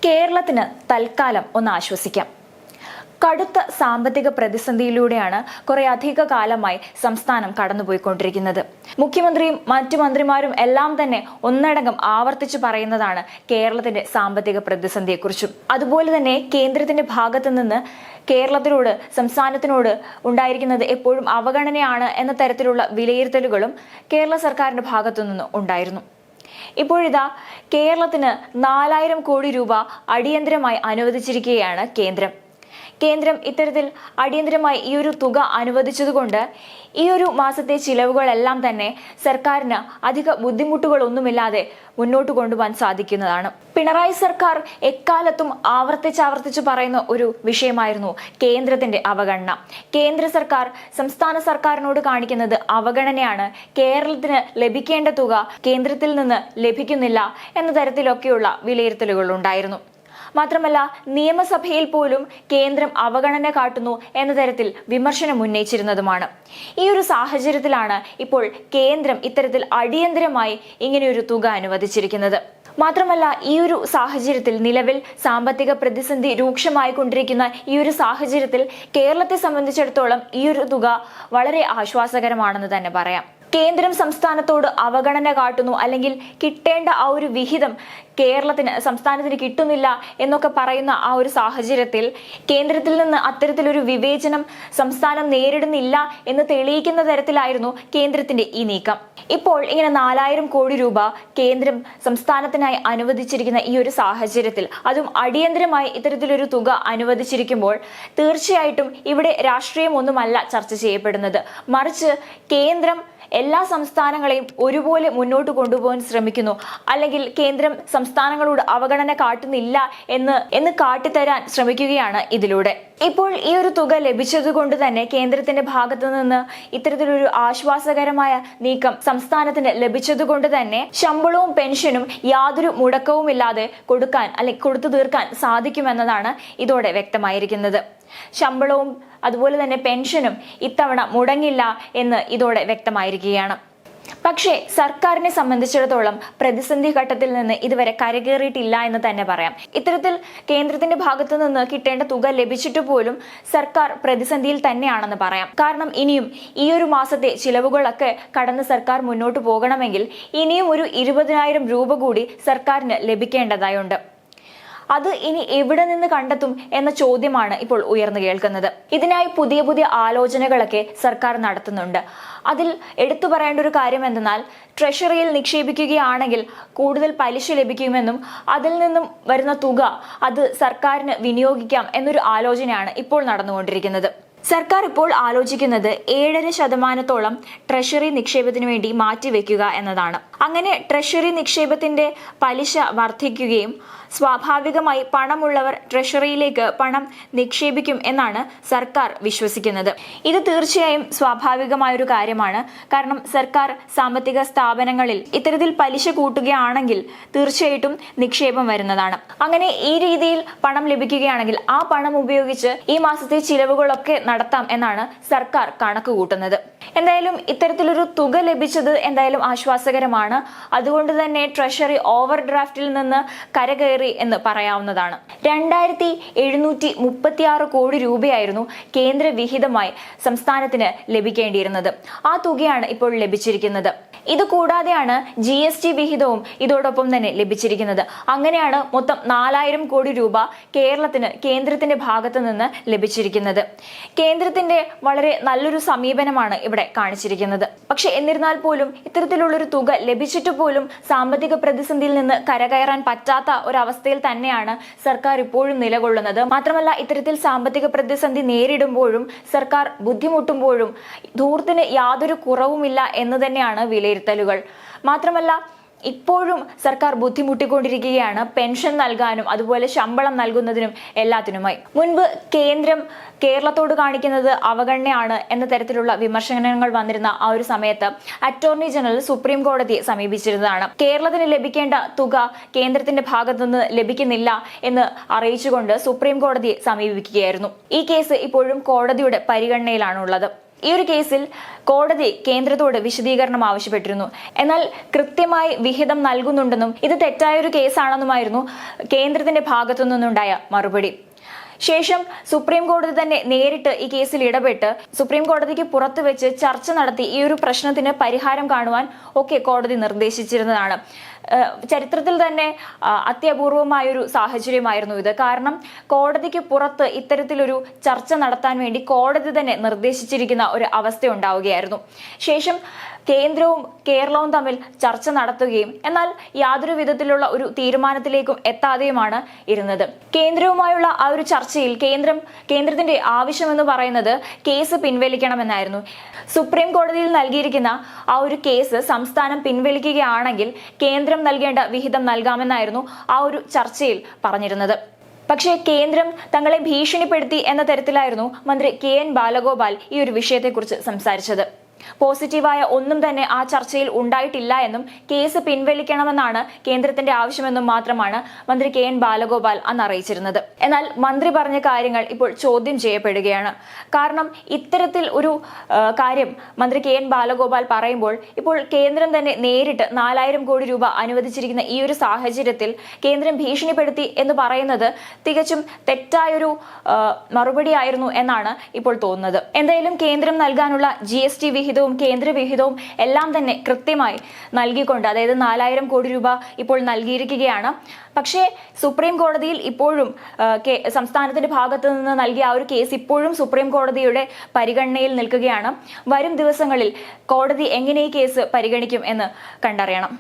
കേരളത്തിന് തൽക്കാലം ഒന്ന് ആശ്വസിക്കാം. കടുത്ത സാമ്പത്തിക പ്രതിസന്ധിയിലൂടെയാണ് കുറെ അധിക കാലമായി സംസ്ഥാനം കടന്നുപോയിക്കൊണ്ടിരിക്കുന്നത്. മുഖ്യമന്ത്രിയും മറ്റു മന്ത്രിമാരും എല്ലാം തന്നെ ഒന്നടങ്കം ആവർത്തിച്ചു പറയുന്നതാണ് കേരളത്തിന്റെ സാമ്പത്തിക പ്രതിസന്ധിയെക്കുറിച്ചും. അതുപോലെ തന്നെ കേന്ദ്രത്തിന്റെ ഭാഗത്തു നിന്ന് കേരളത്തിനോട്, സംസ്ഥാനത്തിനോട് ഉണ്ടായിരിക്കുന്നത് എപ്പോഴും അവഗണനയാണ് എന്ന തരത്തിലുള്ള വിലയിരുത്തലുകളും കേരള സർക്കാരിന്റെ ഭാഗത്തു നിന്ന് ഉണ്ടായിരുന്നു. ഇപ്പോഴിതാ കേരളത്തിന് 4000 കോടി രൂപ അടിയന്തരമായി അനുവദിച്ചിരിക്കുകയാണ് കേന്ദ്രം ഇത്തരത്തിൽ അടിയന്തരമായി ഈ ഒരു തുക അനുവദിച്ചതുകൊണ്ട് ഈ ഒരു മാസത്തെ ചിലവുകളെല്ലാം തന്നെ സർക്കാരിന് അധിക ബുദ്ധിമുട്ടുകളൊന്നുമില്ലാതെ മുന്നോട്ട് കൊണ്ടുപോകാൻ സാധിക്കുന്നതാണ്. പിണറായി സർക്കാർ എക്കാലത്തും ആവർത്തിച്ച് പറയുന്ന ഒരു വിഷയമായിരുന്നു കേന്ദ്രത്തിന്റെ അവഗണന. കേന്ദ്ര സർക്കാർ സംസ്ഥാന സർക്കാരിനോട് കാണിക്കുന്നത് അവഗണനയാണ്. കേരളത്തിന് ലഭിക്കേണ്ട തുക കേന്ദ്രത്തിൽ നിന്ന് ലഭിക്കുന്നില്ല എന്ന തരത്തിലൊക്കെയുള്ള വിലയിരുത്തലുകൾ ഉണ്ടായിരുന്നു. മാത്രമല്ല, നിയമസഭയിൽ പോലും കേന്ദ്രം അവഗണന കാട്ടുന്നു എന്ന തരത്തിൽ വിമർശനം ഉന്നയിച്ചിരുന്നതുമാണ്. ഈ ഒരു സാഹചര്യത്തിലാണ് ഇപ്പോൾ കേന്ദ്രം ഇത്തരത്തിൽ അടിയന്തരമായി ഇങ്ങനെയൊരു തുക അനുവദിച്ചിരിക്കുന്നത്. മാത്രമല്ല, ഈ ഒരു സാഹചര്യത്തിൽ നിലവിൽ സാമ്പത്തിക പ്രതിസന്ധി രൂക്ഷമായി കൊണ്ടിരിക്കുന്ന ഈ ഒരു സാഹചര്യത്തിൽ കേരളത്തെ സംബന്ധിച്ചിടത്തോളം ഈ ഒരു തുക വളരെ ആശ്വാസകരമാണെന്ന് തന്നെ പറയാം. കേന്ദ്രം സംസ്ഥാനത്തോട് അവഗണന കാട്ടുന്നു, അല്ലെങ്കിൽ കിട്ടേണ്ട ആ ഒരു വിഹിതം സംസ്ഥാനത്തിന് കിട്ടുന്നില്ല എന്നൊക്കെ പറയുന്ന ആ ഒരു സാഹചര്യത്തിൽ കേന്ദ്രത്തിൽ നിന്ന് അത്തരത്തിലൊരു വിവേചനം സംസ്ഥാനം നേരിടുന്നില്ല എന്ന് തെളിയിക്കുന്ന തരത്തിലായിരുന്നു കേന്ദ്രത്തിന്റെ ഈ നീക്കം. ഇപ്പോൾ ഇങ്ങനെ 4000 കോടി രൂപ കേന്ദ്രം സംസ്ഥാനത്തിനായി അനുവദിച്ചിരിക്കുന്ന ഈ ഒരു സാഹചര്യത്തിൽ, അതും അടിയന്തരമായി ഇത്തരത്തിലൊരു തുക അനുവദിച്ചിരിക്കുമ്പോൾ തീർച്ചയായിട്ടും ഇവിടെ രാഷ്ട്രീയം ഒന്നുമല്ല ചർച്ച ചെയ്യപ്പെടുന്നത്. മറിച്ച് കേന്ദ്രം എല്ലാ സംസ്ഥാനങ്ങളെയും ഒരുപോലെ മുന്നോട്ട് കൊണ്ടുപോകാൻ ശ്രമിക്കുന്നു, അല്ലെങ്കിൽ കേന്ദ്രം സംസ്ഥാനങ്ങളോട് അവഗണന കാട്ടുന്നില്ല എന്ന് കാട്ടിത്തരാൻ ശ്രമിക്കുകയാണ് ഇതിലൂടെ. ഇപ്പോൾ ഈ ഒരു തുക ലഭിച്ചതുകൊണ്ട് തന്നെ കേന്ദ്രത്തിന്റെ ഭാഗത്തു നിന്ന് ഇത്തരത്തിലൊരു ആശ്വാസകരമായ നീക്കം സംസ്ഥാനത്തിന് ലഭിച്ചതുകൊണ്ട് തന്നെ ശമ്പളവും പെൻഷനും യാതൊരു മുടക്കവുമില്ലാതെ കൊടുത്തു തീർക്കാൻ സാധിക്കുമെന്നതാണ് ഇതോടെ വ്യക്തമായിരിക്കുന്നത്. ശമ്പളവും അതുപോലെ തന്നെ പെൻഷനും ഇത്തവണ മുടങ്ങില്ല എന്ന് ഇതോടെ വ്യക്തമായിരിക്കുകയാണ്. പക്ഷേ സർക്കാരിനെ സംബന്ധിച്ചിടത്തോളം പ്രതിസന്ധി ഘട്ടത്തിൽ നിന്ന് ഇതുവരെ കരകയറിയിട്ടില്ല എന്ന് തന്നെ പറയാം. ഇത്തരത്തിൽ കേന്ദ്രത്തിന്റെ ഭാഗത്തു നിന്ന് കിട്ടേണ്ട തുക ലഭിച്ചിട്ട് പോലും സർക്കാർ പ്രതിസന്ധിയിൽ തന്നെയാണെന്ന് പറയാം. കാരണം ഇനിയും ഈ ഒരു മാസത്തെ ചിലവുകളൊക്കെ കടന്ന് സർക്കാർ മുന്നോട്ട് പോകണമെങ്കിൽ ഇനിയും ഒരു 20,000 രൂപ കൂടി സർക്കാരിന് ലഭിക്കേണ്ടതായുണ്ട്. അത് ഇനി എവിടെ നിന്ന് കണ്ടെത്തും എന്ന ചോദ്യമാണ് ഇപ്പോൾ ഉയർന്നു കേൾക്കുന്നത്. ഇതിനായി പുതിയ ആലോചനകളൊക്കെ സർക്കാർ നടത്തുന്നുണ്ട്. അതിൽ എടുത്തു പറയേണ്ട ഒരു കാര്യം എന്തെന്നാൽ, ട്രഷറിയിൽ നിക്ഷേപിക്കുകയാണെങ്കിൽ കൂടുതൽ പലിശ ലഭിക്കുമെന്നും അതിൽ നിന്നും വരുന്ന തുക അത് സർക്കാരിന് വിനിയോഗിക്കാം എന്നൊരു ആലോചനയാണ് ഇപ്പോൾ നടന്നുകൊണ്ടിരിക്കുന്നത്. സർക്കാർ ഇപ്പോൾ ആലോചിക്കുന്നത് 7.5% ട്രഷറി നിക്ഷേപത്തിന് വേണ്ടി മാറ്റിവെക്കുക എന്നതാണ്. അങ്ങനെ ട്രഷറി നിക്ഷേപത്തിന്റെ പലിശ വർദ്ധിക്കുകയും സ്വാഭാവികമായി പണമുള്ളവർ ട്രഷറിയിലേക്ക് പണം നിക്ഷേപിക്കും എന്നാണ് സർക്കാർ വിശ്വസിക്കുന്നത്. ഇത് തീർച്ചയായും സ്വാഭാവികമായൊരു കാര്യമാണ്. കാരണം സർക്കാർ സാമ്പത്തിക സ്ഥാപനങ്ങളിൽ ഇത്തരത്തിൽ പലിശ കൂട്ടുകയാണെങ്കിൽ തീർച്ചയായിട്ടും നിക്ഷേപം വരുന്നതാണ്. അങ്ങനെ ഈ രീതിയിൽ പണം ലഭിക്കുകയാണെങ്കിൽ ആ പണം ഉപയോഗിച്ച് ഈ മാസത്തെ ചിലവുകളൊക്കെ നടത്താം എന്നാണ് സർക്കാർ കണക്ക് കൂട്ടുന്നത്. എന്തായാലും ഇത്തരത്തിലൊരു തുക ലഭിച്ചത് എന്തായാലും ആശ്വാസകരമാണ്. അതുകൊണ്ട് തന്നെ ട്രഷറി ഓവർ ഡ്രാഫ്റ്റിൽ നിന്ന് കരകയറി എന്ന് പറയാവുന്നതാണ്. 2736 കോടി രൂപയായിരുന്നു കേന്ദ്ര വിഹിതമായി സംസ്ഥാനത്തിന് ലഭിക്കേണ്ടിയിരുന്നത്. ആ തുകയാണ് ഇപ്പോൾ ലഭിച്ചിരിക്കുന്നത്. ഇത് കൂടാതെയാണ് GST വിഹിതവും ഇതോടൊപ്പം തന്നെ ലഭിച്ചിരിക്കുന്നത്. അങ്ങനെയാണ് മൊത്തം 4000 കോടി രൂപ കേന്ദ്രത്തിന്റെ ഭാഗത്ത് നിന്ന് ലഭിച്ചിരിക്കുന്നത്. കേന്ദ്രത്തിന്റെ വളരെ നല്ലൊരു സമീപനമാണ് ഇവിടെ കാണിച്ചിരിക്കുന്നത്. പക്ഷെ എന്നിരുന്നാൽ പോലും ഇത്തരത്തിലുള്ളൊരു തുക ലഭിച്ചിട്ട് പോലും സാമ്പത്തിക പ്രതിസന്ധിയിൽ നിന്ന് കരകയറാൻ പറ്റാത്ത ഒരവസ്ഥയിൽ തന്നെയാണ് സർക്കാർ ഇപ്പോഴും നിലകൊള്ളുന്നത്. മാത്രമല്ല, ഇത്തരത്തിൽ സാമ്പത്തിക പ്രതിസന്ധി നേരിടുമ്പോഴും സർക്കാർ ബുദ്ധിമുട്ടുമ്പോഴും ധൂർത്തിന് യാതൊരു കുറവുമില്ല എന്ന് തന്നെയാണ് വിലയിരുത്തലുകൾ. മാത്രമല്ല, ഇപ്പോഴും സർക്കാർ ബുദ്ധിമുട്ടിക്കൊണ്ടിരിക്കുകയാണ് പെൻഷൻ നൽകാനും അതുപോലെ ശമ്പളം നൽകുന്നതിനും എല്ലാത്തിനുമായി. മുൻപ് കേരളത്തോട് കാണിക്കുന്നത് അവഗണനയാണ് എന്ന തരത്തിലുള്ള വിമർശനങ്ങൾ വന്നിരുന്ന ആ ഒരു സമയത്ത് അറ്റോർണി ജനറൽ സുപ്രീം കോടതിയെ സമീപിച്ചിരുന്നതാണ്. കേരളത്തിന് ലഭിക്കേണ്ട തുക കേന്ദ്രത്തിന്റെ ഭാഗത്തുനിന്ന് ലഭിക്കുന്നില്ല എന്ന് അറിയിച്ചുകൊണ്ട് സുപ്രീം കോടതിയെ സമീപിക്കുകയായിരുന്നു. ഈ കേസ് ഇപ്പോഴും കോടതിയുടെ പരിഗണനയിലാണുള്ളത്. ഈ ഒരു കേസിൽ കോടതി കേന്ദ്രത്തോട് വിശദീകരണം ആവശ്യപ്പെട്ടിരുന്നു. എന്നാൽ കൃത്യമായി വിഹിതം നൽകുന്നുണ്ടെന്നും ഇത് തെറ്റായൊരു കേസാണെന്നുമായിരുന്നു കേന്ദ്രത്തിന്റെ ഭാഗത്തു നിന്നുണ്ടായ മറുപടി. ശേഷം സുപ്രീം കോടതി തന്നെ നേരിട്ട് ഈ കേസിൽ ഇടപെട്ട് സുപ്രീം കോടതിക്ക് പുറത്തു വെച്ച് ചർച്ച നടത്തി ഈ ഒരു പ്രശ്നത്തിന് പരിഹാരം കാണുവാൻ ഒക്കെ കോടതി നിർദ്ദേശിച്ചിരുന്നതാണ്. ചരിത്രത്തിൽ തന്നെ അത്യപൂർവമായൊരു സാഹചര്യമായിരുന്നു ഇത്. കാരണം കോടതിക്ക് പുറത്ത് ഇത്തരത്തിലൊരു ചർച്ച നടത്താൻ വേണ്ടി കോടതി തന്നെ നിർദ്ദേശിച്ചിരിക്കുന്ന ഒരു അവസ്ഥ ഉണ്ടാവുകയായിരുന്നു. ശേഷം കേന്ദ്രവും കേരളവും തമ്മിൽ ചർച്ച നടത്തുകയും എന്നാൽ യാതൊരു വിധത്തിലുള്ള ഒരു തീരുമാനത്തിലേക്കും എത്താതെയുമാണ് ഇരുന്നത്. കേന്ദ്രവുമായുള്ള ആ ഒരു ചർച്ചയിൽ കേന്ദ്രത്തിന്റെ ആവശ്യമെന്ന് പറയുന്നത് കേസ് പിൻവലിക്കണമെന്നായിരുന്നു. സുപ്രീം കോടതിയിൽ നൽകിയിരിക്കുന്ന ആ ഒരു കേസ് സംസ്ഥാനം പിൻവലിക്കുകയാണെങ്കിൽ കേന്ദ്രം നൽകേണ്ട വിഹിതം നൽകാമെന്നായിരുന്നു ആ ഒരു ചർച്ചയിൽ പറഞ്ഞിരുന്നത്. പക്ഷേ കേന്ദ്രം തങ്ങളെ ഭീഷണിപ്പെടുത്തി എന്ന തരത്തിലായിരുന്നു മന്ത്രി KN ബാലഗോപാൽ ഈ ഒരു വിഷയത്തെക്കുറിച്ച് സംസാരിച്ചത്. പോസിറ്റീവായ ഒന്നും തന്നെ ആ ചർച്ചയിൽ ഉണ്ടായിട്ടില്ല എന്നും കേസ് പിൻവലിക്കണമെന്നാണ് കേന്ദ്രത്തിന്റെ ആവശ്യമെന്നും മാത്രമാണ് മന്ത്രി KN ബാലഗോപാൽ അന്ന് അറിയിച്ചിരുന്നത്. എന്നാൽ മന്ത്രി പറഞ്ഞ കാര്യങ്ങൾ ഇപ്പോൾ ചോദ്യം ചെയ്യപ്പെടുകയാണ്. കാരണം ഇത്തരത്തിൽ ഒരു കാര്യം മന്ത്രി KN ബാലഗോപാൽ പറയുമ്പോൾ ഇപ്പോൾ കേന്ദ്രം തന്നെ നേരിട്ട് 4000 കോടി രൂപ അനുവദിച്ചിരിക്കുന്ന ഈ ഒരു സാഹചര്യത്തിൽ കേന്ദ്രം ഭീഷണിപ്പെടുത്തി എന്ന് പറയുന്നത് തികച്ചും തെറ്റായൊരു മറുപടിയായിരുന്നു എന്നാണ് ഇപ്പോൾ തോന്നുന്നത്. എന്തായാലും കേന്ദ്രം നൽകാനുള്ള GST വിഹിതവും കേന്ദ്ര വിഹിതവും എല്ലാം തന്നെ കൃത്യമായി നൽകിക്കൊണ്ട്, അതായത് 4000 കോടി രൂപ ഇപ്പോൾ നൽകിയിരിക്കുകയാണ്. പക്ഷേ സുപ്രീം കോടതിയിൽ ഇപ്പോഴും സംസ്ഥാനത്തിന്റെ ഭാഗത്ത് നിന്ന് നൽകിയ ആ ഒരു കേസ് ഇപ്പോഴും സുപ്രീം കോടതിയുടെ പരിഗണനയിൽ നിൽക്കുകയാണ്. വരും ദിവസങ്ങളിൽ കോടതി എങ്ങനെ ഈ കേസ് പരിഗണിക്കും എന്ന് കണ്ടറിയണം.